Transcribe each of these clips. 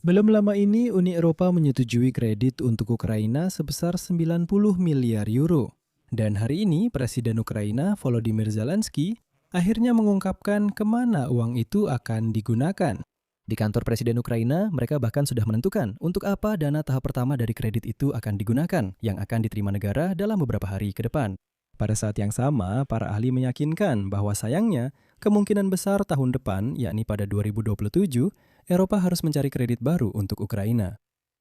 Belum lama ini, Uni Eropa menyetujui kredit untuk Ukraina sebesar 90 miliar euro. Dan hari ini, Presiden Ukraina Volodymyr Zelensky akhirnya mengungkapkan kemana uang itu akan digunakan. Di kantor Presiden Ukraina, mereka bahkan sudah menentukan untuk apa dana tahap pertama dari kredit itu akan digunakan, yang akan diterima negara dalam beberapa hari ke depan. Pada saat yang sama, para ahli meyakinkan bahwa sayangnya, kemungkinan besar tahun depan, yakni pada 2027, Eropa harus mencari kredit baru untuk Ukraina.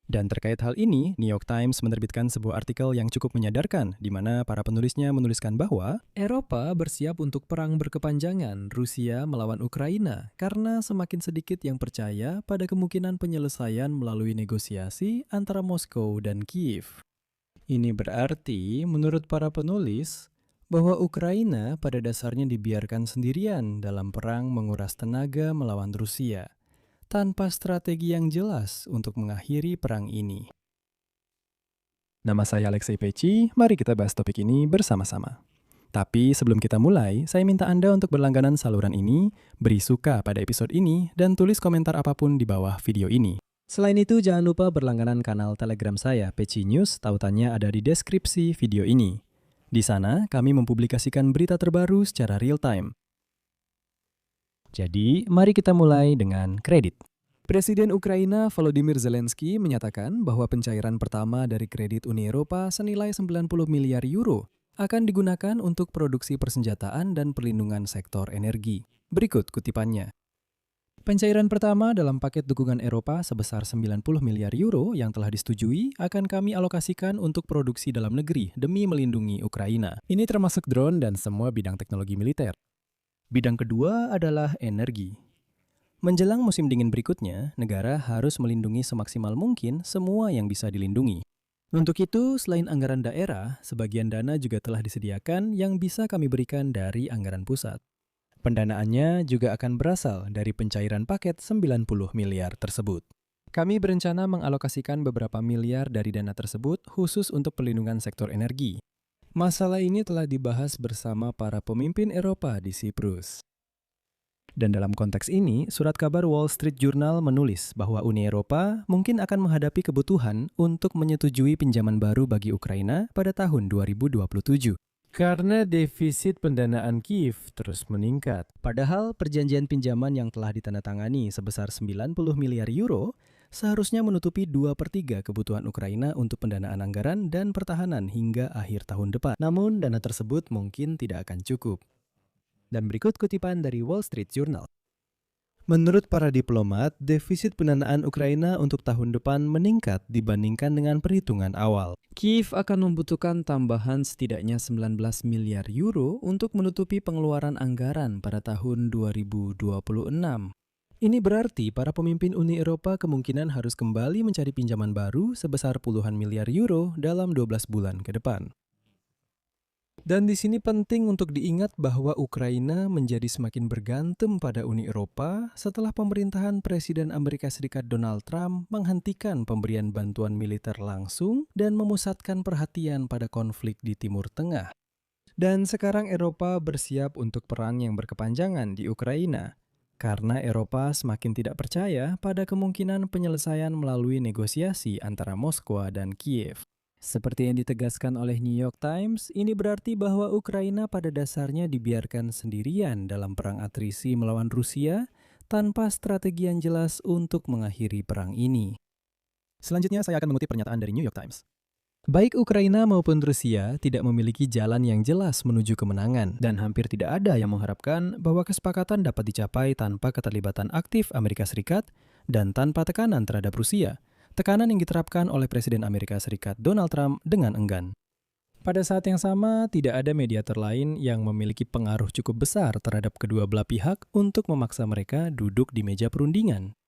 Dan terkait hal ini, New York Times menerbitkan sebuah artikel yang cukup menyadarkan, di mana para penulisnya menuliskan bahwa Eropa bersiap untuk perang berkepanjangan Rusia melawan Ukraina karena semakin sedikit yang percaya pada kemungkinan penyelesaian melalui negosiasi antara Moskow dan Kiev. Ini berarti, menurut para penulis, bahwa Ukraina pada dasarnya dibiarkan sendirian dalam perang menguras tenaga melawan Rusia, tanpa strategi yang jelas untuk mengakhiri perang ini. Nama saya Alexei Peci, mari kita bahas topik ini bersama-sama. Tapi sebelum kita mulai, saya minta Anda untuk berlangganan saluran ini, beri suka pada episode ini, dan tulis komentar apapun di bawah video ini. Selain itu, jangan lupa berlangganan kanal Telegram saya, Peci News, tautannya ada di deskripsi video ini. Di sana, kami mempublikasikan berita terbaru secara real-time. Jadi, mari kita mulai dengan kredit. Presiden Ukraina Volodymyr Zelensky menyatakan bahwa pencairan pertama dari kredit Uni Eropa senilai 90 miliar euro akan digunakan untuk produksi persenjataan dan perlindungan sektor energi. Berikut kutipannya. Pencairan pertama dalam paket dukungan Eropa sebesar 90 miliar euro yang telah disetujui akan kami alokasikan untuk produksi dalam negeri demi melindungi Ukraina. Ini termasuk drone dan semua bidang teknologi militer. Bidang kedua adalah energi. Menjelang musim dingin berikutnya, negara harus melindungi semaksimal mungkin semua yang bisa dilindungi. Untuk itu, selain anggaran daerah, sebagian dana juga telah disediakan yang bisa kami berikan dari anggaran pusat. Pendanaannya juga akan berasal dari pencairan paket 90 miliar tersebut. Kami berencana mengalokasikan beberapa miliar dari dana tersebut khusus untuk perlindungan sektor energi. Masalah ini telah dibahas bersama para pemimpin Eropa di Siprus. Dan dalam konteks ini, surat kabar Wall Street Journal menulis bahwa Uni Eropa mungkin akan menghadapi kebutuhan untuk menyetujui pinjaman baru bagi Ukraina pada tahun 2027. Karena defisit pendanaan Kiev terus meningkat. Padahal perjanjian pinjaman yang telah ditandatangani sebesar 90 miliar euro seharusnya menutupi 2/3 kebutuhan Ukraina untuk pendanaan anggaran dan pertahanan hingga akhir tahun depan. Namun dana tersebut mungkin tidak akan cukup. Dan berikut kutipan dari Wall Street Journal. Menurut para diplomat, defisit pendanaan Ukraina untuk tahun depan meningkat dibandingkan dengan perhitungan awal. Kiev akan membutuhkan tambahan setidaknya 19 miliar euro untuk menutupi pengeluaran anggaran pada tahun 2026. Ini berarti para pemimpin Uni Eropa kemungkinan harus kembali mencari pinjaman baru sebesar puluhan miliar euro dalam 12 bulan ke depan. Dan di sini penting untuk diingat bahwa Ukraina menjadi semakin bergantung pada Uni Eropa setelah pemerintahan Presiden Amerika Serikat Donald Trump menghentikan pemberian bantuan militer langsung dan memusatkan perhatian pada konflik di Timur Tengah. Dan sekarang Eropa bersiap untuk perang yang berkepanjangan di Ukraina, karena Eropa semakin tidak percaya pada kemungkinan penyelesaian melalui negosiasi antara Moskwa dan Kiev. Seperti yang ditegaskan oleh New York Times, ini berarti bahwa Ukraina pada dasarnya dibiarkan sendirian dalam perang atrisi melawan Rusia tanpa strategi yang jelas untuk mengakhiri perang ini. Selanjutnya saya akan mengutip pernyataan dari New York Times. Baik Ukraina maupun Rusia tidak memiliki jalan yang jelas menuju kemenangan, dan hampir tidak ada yang mengharapkan bahwa kesepakatan dapat dicapai tanpa keterlibatan aktif Amerika Serikat dan tanpa tekanan terhadap Rusia. Tekanan yang diterapkan oleh Presiden Amerika Serikat Donald Trump dengan enggan. Pada saat yang sama, tidak ada mediator lain yang memiliki pengaruh cukup besar terhadap kedua belah pihak untuk memaksa mereka duduk di meja perundingan.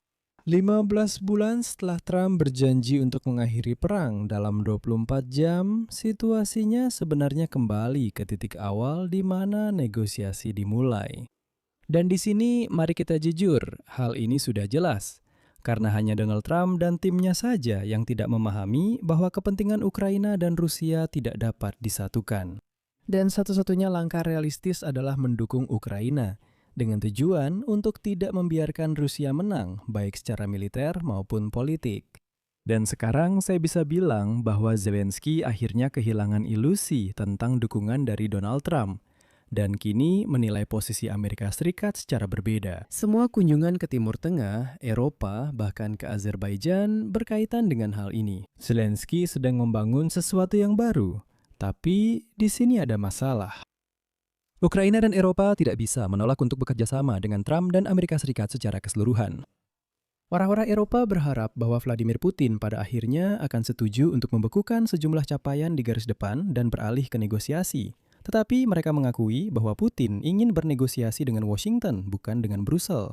15 bulan setelah Trump berjanji untuk mengakhiri perang dalam 24 jam, situasinya sebenarnya kembali ke titik awal di mana negosiasi dimulai. Dan di sini, mari kita jujur, hal ini sudah jelas. Karena hanya Donald Trump dan timnya saja yang tidak memahami bahwa kepentingan Ukraina dan Rusia tidak dapat disatukan. Dan satu-satunya langkah realistis adalah mendukung Ukraina, dengan tujuan untuk tidak membiarkan Rusia menang, baik secara militer maupun politik. Dan sekarang saya bisa bilang bahwa Zelensky akhirnya kehilangan ilusi tentang dukungan dari Donald Trump, dan kini menilai posisi Amerika Serikat secara berbeda. Semua kunjungan ke Timur Tengah, Eropa, bahkan ke Azerbaijan berkaitan dengan hal ini. Zelensky sedang membangun sesuatu yang baru, tapi di sini ada masalah. Ukraina dan Eropa tidak bisa menolak untuk bekerja sama dengan Trump dan Amerika Serikat secara keseluruhan. Orang-orang Eropa berharap bahwa Vladimir Putin pada akhirnya akan setuju untuk membekukan sejumlah capaian di garis depan dan beralih ke negosiasi. Tetapi mereka mengakui bahwa Putin ingin bernegosiasi dengan Washington, bukan dengan Brussel.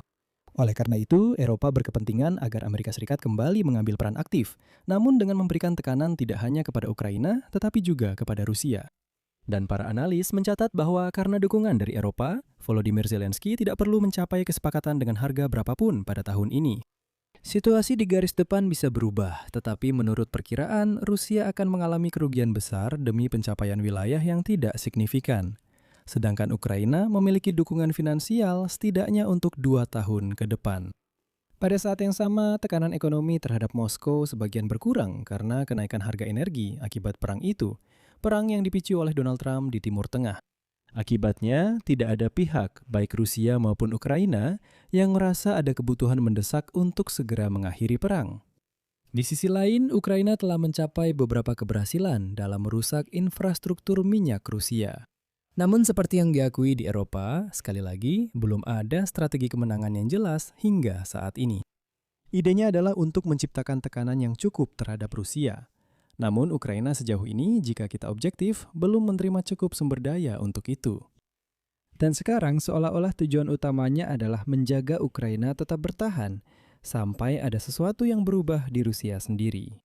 Oleh karena itu, Eropa berkepentingan agar Amerika Serikat kembali mengambil peran aktif, namun dengan memberikan tekanan tidak hanya kepada Ukraina, tetapi juga kepada Rusia. Dan para analis mencatat bahwa karena dukungan dari Eropa, Volodymyr Zelensky tidak perlu mencapai kesepakatan dengan harga berapapun pada tahun ini. Situasi di garis depan bisa berubah, tetapi menurut perkiraan, Rusia akan mengalami kerugian besar demi pencapaian wilayah yang tidak signifikan. Sedangkan Ukraina memiliki dukungan finansial setidaknya untuk 2 tahun ke depan. Pada saat yang sama, tekanan ekonomi terhadap Moskow sebagian berkurang karena kenaikan harga energi akibat perang itu, perang yang dipicu oleh Donald Trump di Timur Tengah. Akibatnya, tidak ada pihak, baik Rusia maupun Ukraina, yang merasa ada kebutuhan mendesak untuk segera mengakhiri perang. Di sisi lain, Ukraina telah mencapai beberapa keberhasilan dalam merusak infrastruktur minyak Rusia. Namun seperti yang diakui di Eropa, sekali lagi, belum ada strategi kemenangan yang jelas hingga saat ini. Idenya adalah untuk menciptakan tekanan yang cukup terhadap Rusia. Namun Ukraina sejauh ini, jika kita objektif, belum menerima cukup sumber daya untuk itu. Dan sekarang seolah-olah tujuan utamanya adalah menjaga Ukraina tetap bertahan, sampai ada sesuatu yang berubah di Rusia sendiri.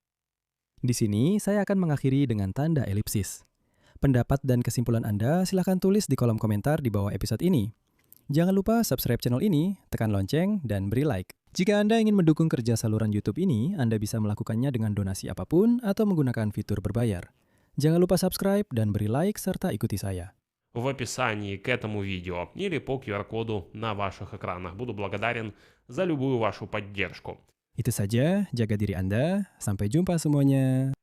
Di sini saya akan mengakhiri dengan tanda elipsis. Pendapat dan kesimpulan Anda silahkan tulis di kolom komentar di bawah episode ini. Jangan lupa subscribe channel ini, tekan lonceng, dan beri like. Jika Anda ingin mendukung kerja saluran YouTube ini, Anda bisa melakukannya dengan donasi apapun atau menggunakan fitur berbayar. Jangan lupa subscribe dan beri like serta ikuti saya. В описании к этому видео или по QR-коду на ваших экранах. Буду благодарен за любую вашу поддержку. Itu saja, jaga diri Anda. Sampai jumpa semuanya.